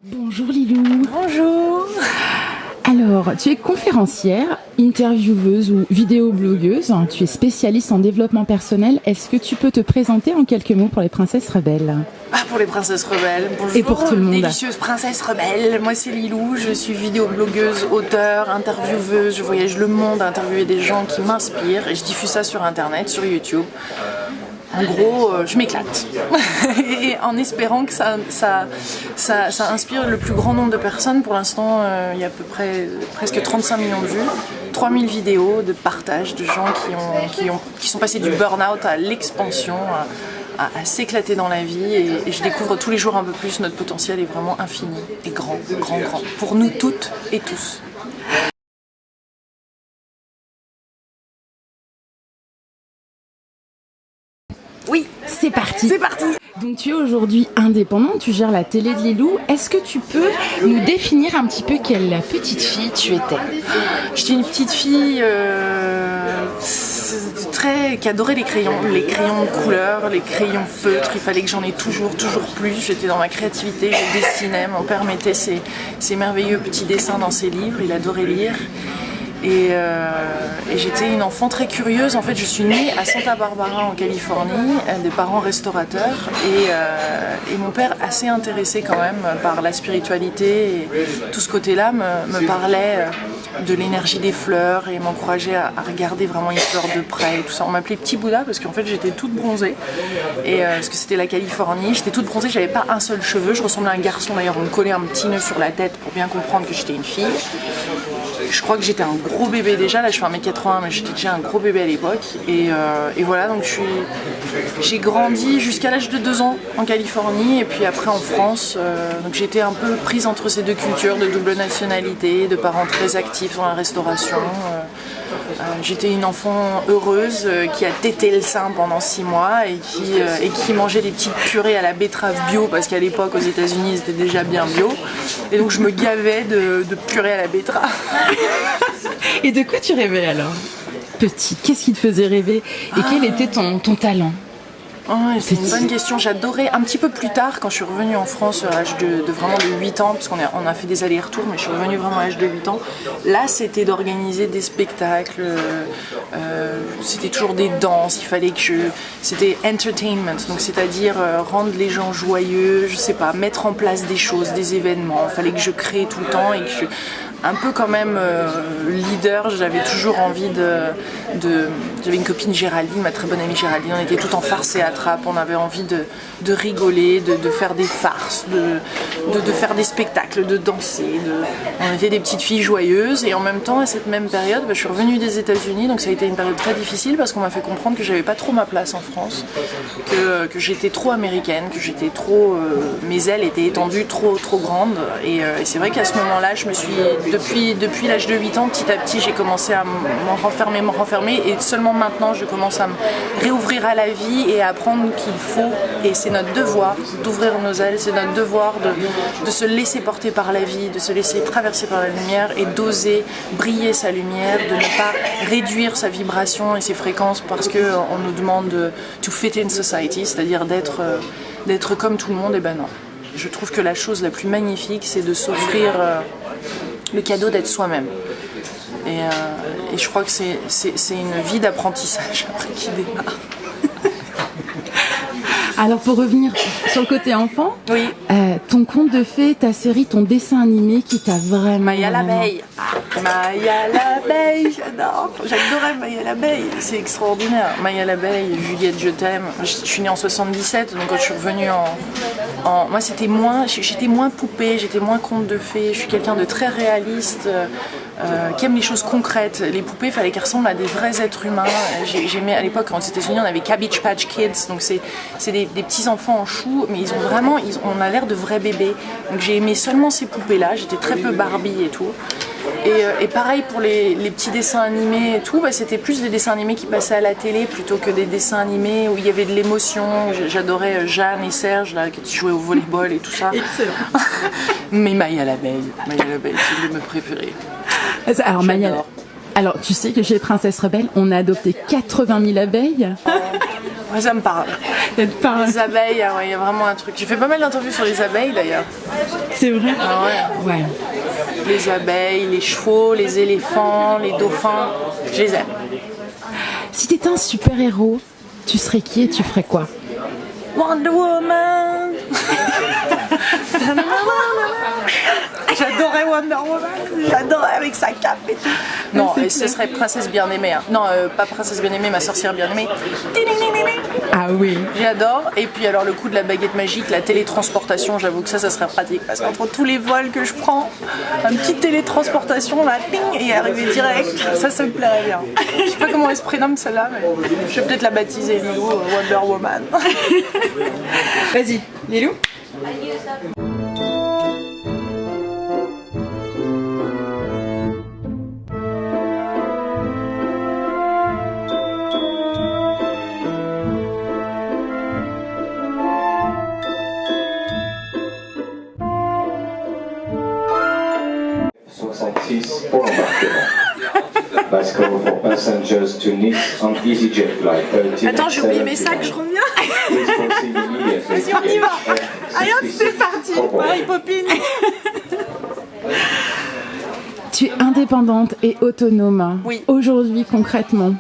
Bonjour Lilou. Bonjour. Alors, tu es conférencière, intervieweuse ou vidéoblogueuse. Tu es spécialiste en développement personnel. Est-ce que tu peux te présenter en quelques mots pour les princesses rebelles ? Pour les princesses rebelles. Bonjour, et pour tout le monde. Délicieuse princesse rebelle. Moi c'est Lilou, je suis vidéoblogueuse, auteure, intervieweuse. Je voyage le monde à interviewer des gens qui m'inspirent et je diffuse ça sur internet, sur YouTube. En gros, je m'éclate. Et en espérant que ça inspire le plus grand nombre de personnes. Pour l'instant, il y a à peu près presque 35 millions de vues. 3000 vidéos de partage de gens qui sont passés du burn-out à l'expansion, à s'éclater dans la vie. Et je découvre tous les jours un peu plus. Notre potentiel est vraiment infini et grand, grand, grand. Pour nous toutes et tous. Oui, c'est parti. C'est parti. Donc tu es aujourd'hui indépendante, tu gères la télé de Lilou. Est-ce que tu peux nous définir un petit peu quelle petite fille tu étais ? J'étais une petite fille qui adorait les crayons de couleur, les crayons feutres. Il fallait que j'en ai toujours plus. J'étais dans ma créativité, je dessinais. Mon père mettait ses merveilleux petits dessins dans ses livres, il adorait lire. Et j'étais une enfant très curieuse. En fait, je suis née à Santa Barbara en Californie, des parents restaurateurs et mon père assez intéressé quand même par la spiritualité et tout ce côté-là me parlait de l'énergie des fleurs et m'encourageait à regarder vraiment une fleur de près et tout ça. On m'appelait Petit Bouddha parce qu'en fait j'étais toute bronzée et parce que c'était la Californie, j'étais toute bronzée, j'avais pas un seul cheveu, je ressemblais à un garçon d'ailleurs, on me collait un petit nœud sur la tête pour bien comprendre que j'étais une fille. Je crois que j'étais un gros bébé déjà, là je fais 1m80 mais j'étais déjà un gros bébé à l'époque et voilà, donc j'ai grandi jusqu'à l'âge de 2 ans en Californie et puis après en France, donc j'étais un peu prise entre ces deux cultures de double nationalité, de parents très actifs dans la restauration. J'étais une enfant heureuse qui a tété le sein pendant 6 mois et qui mangeait des petites purées à la betterave bio parce qu'à l'époque aux États-Unis c'était déjà bien bio et donc je me gavais de purée à la betterave. Et de quoi tu rêvais alors ? Petite, qu'est-ce qui te faisait rêver et quel était ton talent ? C'est une bonne question. J'adorais un petit peu plus tard, quand je suis revenue en France à l'âge de vraiment de 8 ans, parce qu'on a fait des allers-retours, mais je suis revenue vraiment à l'âge de 8 ans. Là, c'était d'organiser des spectacles, c'était toujours des danses, c'était entertainment, donc c'est-à-dire rendre les gens joyeux, je sais pas, mettre en place des choses, des événements. Il fallait que je crée tout le temps et que un peu quand même leader, j'avais toujours envie j'avais une copine Géraldine, ma très bonne amie Géraldine, on était tout en farce et attrape, on avait envie de rigoler, de faire des farces, de faire des spectacles, de danser, on était des petites filles joyeuses et en même temps à cette même période, je suis revenue des États-Unis, donc ça a été une période très difficile parce qu'on m'a fait comprendre que j'avais pas trop ma place en France, que j'étais trop américaine, que j'étais trop, mes ailes étaient étendues trop grandes et c'est vrai qu'à ce moment-là, je me suis depuis l'âge de 8 ans, petit à petit, j'ai commencé à m'en renfermer et seulement maintenant, je commence à me réouvrir à la vie et à apprendre qu'il faut, et c'est notre devoir d'ouvrir nos ailes, c'est notre devoir de se laisser porter par la vie, de se laisser traverser par la lumière et d'oser briller sa lumière, de ne pas réduire sa vibration et ses fréquences parce qu'on nous demande to fit in society, c'est-à-dire d'être comme tout le monde, et ben non. Je trouve que la chose la plus magnifique, c'est de s'offrir le cadeau d'être soi-même. Et je crois que c'est une vie d'apprentissage après qui démarre. Alors pour revenir sur le côté enfant, oui. Ton conte de fées, ta série, ton dessin animé qui t'a vraiment... Maya l'abeille. Maya l'abeille, j'adorais Maya l'abeille, c'est extraordinaire. Maya l'abeille, Juliette je t'aime. Je suis née en 77, donc quand je suis revenue moi j'étais moins poupée, j'étais moins conte de fées. Je suis quelqu'un de très réaliste, qui aime les choses concrètes. Les poupées, il fallait qu'elles ressemblent à des vrais êtres humains. J'aimais à l'époque, aux États-Unis, on avait Cabbage Patch Kids, donc c'est des petits enfants en chou, mais on a l'air de vrais bébés. Donc j'ai aimé seulement ces poupées-là. J'étais très peu Barbie et tout. Et pareil pour les petits dessins animés et tout, c'était plus des dessins animés qui passaient à la télé plutôt que des dessins animés où il y avait de l'émotion. J'adorais Jeanne et Serge là, qui jouaient au volleyball et tout ça. Excellent. Mais Maya l'abeille, c'est l'une de mes préférées. Alors Maya, tu sais que chez Princesse Rebelle, on a adopté 80 000 abeilles. Ouais, ça me parle. Par... Les abeilles, ah ouais, il y a vraiment un truc. J'ai fait pas mal d'interviews sur les abeilles d'ailleurs. C'est vrai? Ah ouais. Ouais. Les abeilles, les chevaux, les éléphants, les dauphins, je les aime. Si t'étais un super-héros, tu serais qui et tu ferais quoi? Wonder Woman. J'adorais Wonder Woman. J'adorais avec sa cape et tout. Non, et ce serait Princesse Bien-Aimée. Hein. Non, pas Princesse Bien-Aimée, ma sorcière bien-aimée. Ah oui. J'adore. Et puis alors le coup de la baguette magique, la télétransportation, j'avoue que ça serait pratique. Parce qu'entre tous les vols que je prends, une petite télétransportation, là, ping, et arriver direct, ça me plairait bien. Je sais pas comment elle se prénomme celle-là, mais je vais peut-être la baptiser Lilou Wonder Woman. Vas-y, Lilou. Pour l'embarquement. Bicycle for passengers to Nice on EasyJet flight 13. Attends, j'ai oublié mes sacs, je reviens. Vas-y, on y va. Allez hop, c'est parti. Mary Poppins. Tu es indépendante et autonome. Oui. Aujourd'hui, concrètement,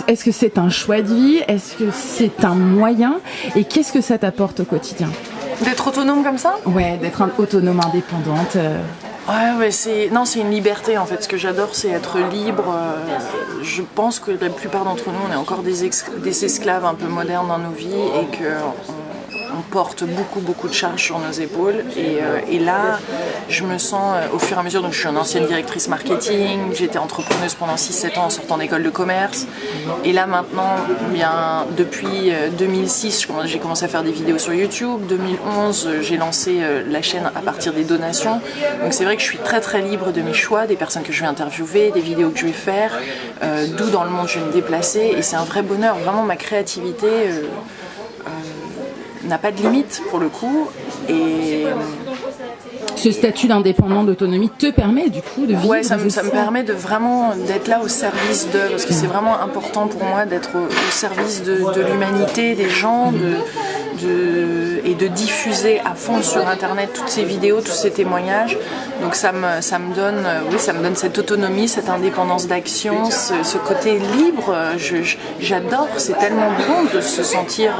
est-ce que c'est un choix de vie? Est-ce que c'est un moyen? Et qu'est-ce que ça t'apporte au quotidien? D'être autonome comme ça? Ouais, d'être autonome, indépendante. Ouais, c'est une liberté en fait. Ce que j'adore, c'est être libre. Je pense que la plupart d'entre nous, on est encore des esclaves un peu modernes dans nos vies et que on porte beaucoup de charges sur nos épaules. Et là, je me sens au fur et à mesure. Donc, je suis une ancienne directrice marketing. J'étais entrepreneuse pendant 6-7 ans en sortant d'école de commerce. Et là, maintenant, bien depuis 2006, j'ai commencé à faire des vidéos sur YouTube. 2011, j'ai lancé la chaîne à partir des donations. Donc, c'est vrai que je suis très libre de mes choix, des personnes que je vais interviewer, des vidéos que je vais faire, d'où dans le monde je vais me déplacer. Et c'est un vrai bonheur. Vraiment, ma créativité n'a pas de limite pour le coup. Et ce statut d'indépendant, d'autonomie te permet du coup de vivre. Ouais, ça me permet de vraiment d'être là au service de, parce que c'est vraiment important pour moi d'être au service de l'humanité, des gens, et de diffuser à fond sur internet toutes ces vidéos, tous ces témoignages. Donc ça me donne cette autonomie, cette indépendance d'action, ce côté libre. J'adore, c'est tellement bon de se sentir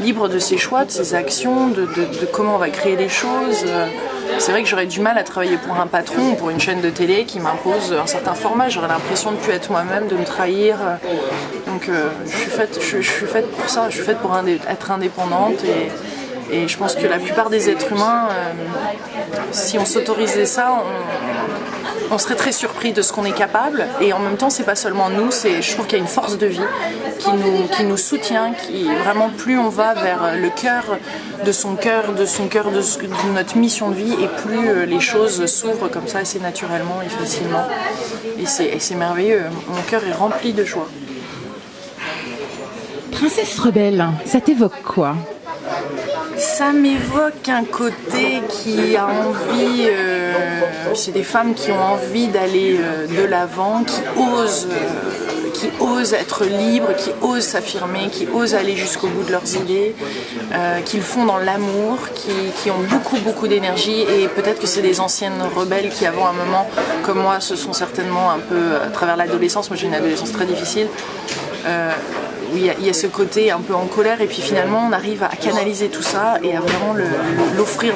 libre de ses choix, de ses actions, de comment on va créer les choses. C'est vrai que j'aurais du mal à travailler pour un patron ou pour une chaîne de télé qui m'impose un certain format. J'aurais l'impression de ne plus être moi-même, de me trahir. Donc je suis faite pour ça, je suis faite pour être indépendante. Et je pense que la plupart des êtres humains, si on s'autorisait ça, on serait très surpris de ce qu'on est capable. Et en même temps, c'est pas seulement nous, je trouve qu'il y a une force de vie qui nous soutient, qui vraiment plus on va vers le cœur de notre mission de vie, et plus les choses s'ouvrent comme ça assez naturellement et facilement. Et c'est merveilleux. Mon cœur est rempli de joie. Princesse rebelle, ça t'évoque quoi? Ça m'évoque un côté qui a envie, c'est des femmes qui ont envie d'aller de l'avant, qui osent être libres, qui osent s'affirmer, qui osent aller jusqu'au bout de leurs idées, qui le font dans l'amour, qui ont beaucoup d'énergie. Et peut-être que c'est des anciennes rebelles qui, avant un moment, comme moi, se sont certainement un peu, à travers l'adolescence, moi j'ai une adolescence très difficile, où il y a ce côté un peu en colère, et puis finalement on arrive à canaliser tout ça et à vraiment l'offrir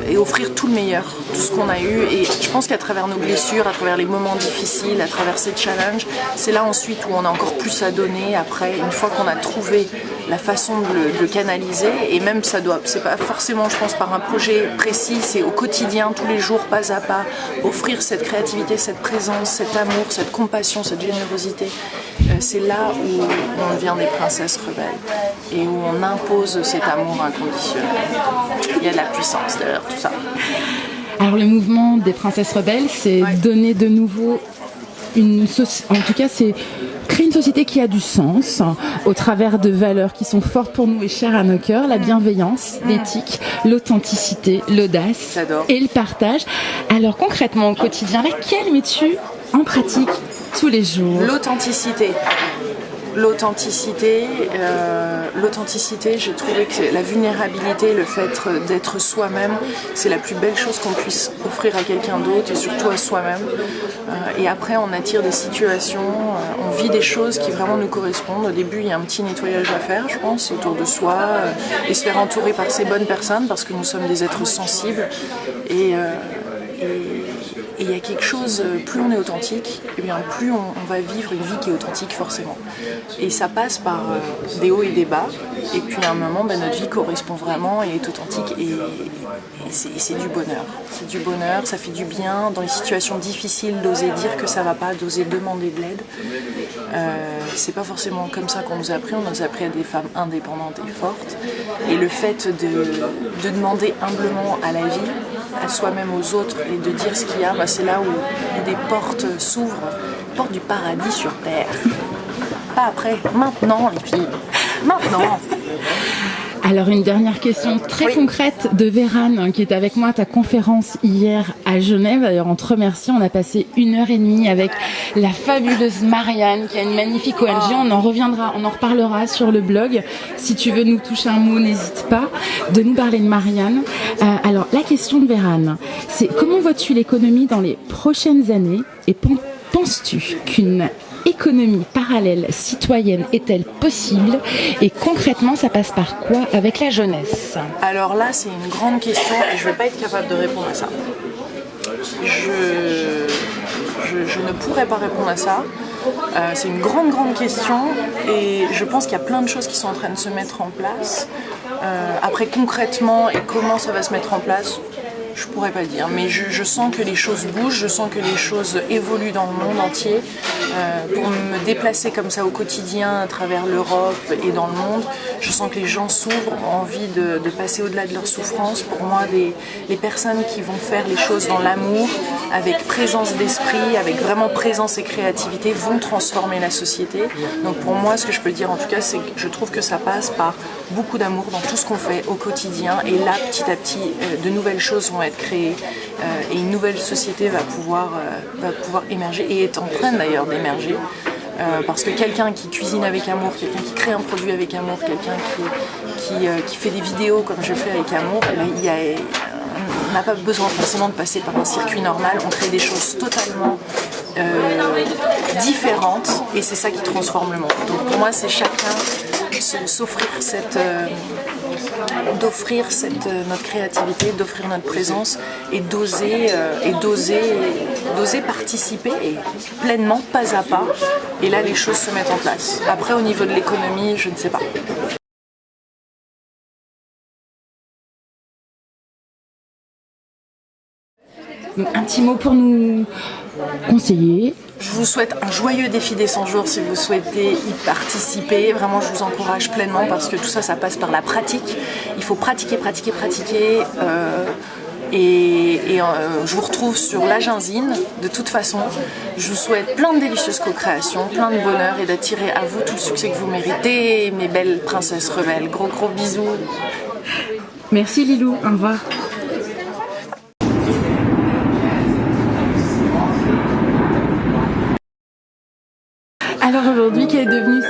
et offrir tout le meilleur, tout ce qu'on a eu. Et je pense qu'à travers nos blessures, à travers les moments difficiles, à travers ces challenges, c'est là ensuite où on a encore plus à donner après, une fois qu'on a trouvé la façon de le canaliser. Et même c'est pas forcément, je pense, par un projet précis, c'est au quotidien, tous les jours, pas à pas, offrir cette créativité, cette présence, cet amour, cette compassion, cette générosité. C'est là où on devient des princesses rebelles et où on impose cet amour inconditionnel. Il y a de la puissance derrière tout ça. Alors le mouvement des princesses rebelles, c'est donner de nouveau en tout cas c'est créer une société qui a du sens au travers de valeurs qui sont fortes pour nous et chères à nos cœurs, la bienveillance, l'éthique, l'authenticité, l'audace et le partage. Alors concrètement au quotidien, laquelle mets-tu en pratique tous les jours? L'authenticité. L'authenticité, j'ai trouvé que la vulnérabilité, le fait d'être soi-même, c'est la plus belle chose qu'on puisse offrir à quelqu'un d'autre et surtout à soi-même. Et après, on attire des situations, on vit des choses qui vraiment nous correspondent. Au début, il y a un petit nettoyage à faire, je pense, autour de soi, et se faire entourer par ces bonnes personnes, parce que nous sommes des êtres sensibles. Et il y a quelque chose, plus on est authentique, et bien plus on va vivre une vie qui est authentique forcément. Et ça passe par des hauts et des bas, et puis à un moment, notre vie correspond vraiment et est authentique, et c'est du bonheur. C'est du bonheur, ça fait du bien dans les situations difficiles d'oser dire que ça va pas, d'oser demander de l'aide. C'est pas forcément comme ça qu'on nous a appris, on nous a appris à des femmes indépendantes et fortes. Et le fait de demander humblement à la vie, à soi-même, aux autres, et de dire ce qu'il y a, c'est là où des portes s'ouvrent, portes du paradis sur terre. Pas après, maintenant les filles, maintenant. Alors une dernière question très concrète de Vérane qui est avec moi à ta conférence hier à Genève. D'ailleurs on te remercie, on a passé 1h30 avec la fabuleuse Marianne qui a une magnifique ONG. On en reparlera sur le blog. Si tu veux nous toucher un mot, n'hésite pas de nous parler de Marianne. Alors la question de Vérane, c'est comment vois-tu l'économie dans les prochaines années et penses-tu qu'une économie parallèle citoyenne est-elle possible et concrètement ça passe par quoi avec la jeunesse? Alors là c'est une grande question et je ne vais pas être capable de répondre à ça. Je ne pourrais pas répondre à ça. C'est une grande question et je pense qu'il y a plein de choses qui sont en train de se mettre en place. Après concrètement et comment ça va se mettre en place, je pourrais pas dire, mais je sens que les choses bougent, je sens que les choses évoluent dans le monde entier. Pour me déplacer comme ça au quotidien à travers l'Europe et dans le monde, je sens que les gens s'ouvrent, ont envie de passer au-delà de leur souffrance. Pour moi, les personnes qui vont faire les choses dans l'amour, avec présence d'esprit, avec vraiment présence et créativité, vont transformer la société. Donc pour moi, ce que je peux dire en tout cas, c'est que je trouve que ça passe par beaucoup d'amour dans tout ce qu'on fait au quotidien. Et là, petit à petit, de nouvelles choses vont être créées et une nouvelle société va pouvoir émerger et est en train d'ailleurs d'émerger. Parce que quelqu'un qui cuisine avec amour, quelqu'un qui crée un produit avec amour, quelqu'un qui fait des vidéos comme je fais avec amour, on n'a pas besoin forcément de passer par un circuit normal, on crée des choses totalement différentes et c'est ça qui transforme le monde. Donc pour moi c'est chacun d'offrir notre créativité, d'offrir notre présence et d'oser participer et pleinement, pas à pas. Et là, les choses se mettent en place. Après, au niveau de l'économie, je ne sais pas. Donc, un petit mot pour nous conseiller. Je vous souhaite un joyeux défi des 100 jours si vous souhaitez y participer. Vraiment, je vous encourage pleinement parce que tout ça, ça passe par la pratique. Il faut pratiquer. Je vous retrouve sur la Ginzine. De toute façon, je vous souhaite plein de délicieuses co-créations, plein de bonheur et d'attirer à vous tout le succès que vous méritez, mes belles princesses rebelles. Gros bisous. Merci Lilou, au revoir. Alors aujourd'hui, qui est devenue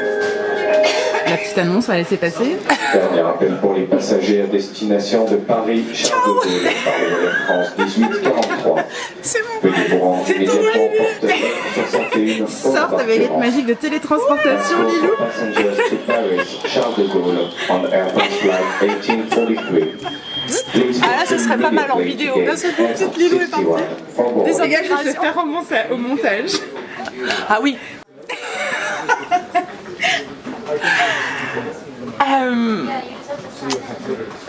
la petite annonce, on va laisser passer. Dernier appel pour les passagers à destination de Paris, Charles de Gaulle, par le Air France 1843. C'est bon. Veuillez vous rendre immédiatement porteur 61. Sors ta baguette magique de télétransportation, Lilou. Passengers to Paris, Charles de Gaulle, on Airbus Flight 1843. Ah là, ce serait pas mal en vidéo. D'un seul coup, petite Lilou est partie. Des engages, je vais te faire au montage. Ah oui.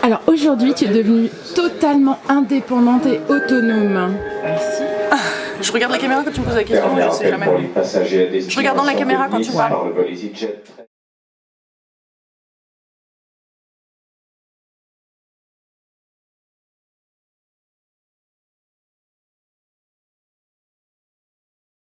Alors aujourd'hui, tu es devenue totalement indépendante et autonome. Merci. Je regarde la caméra quand tu me poses la question, je sais jamais. Je regarde dans la caméra quand tu parles.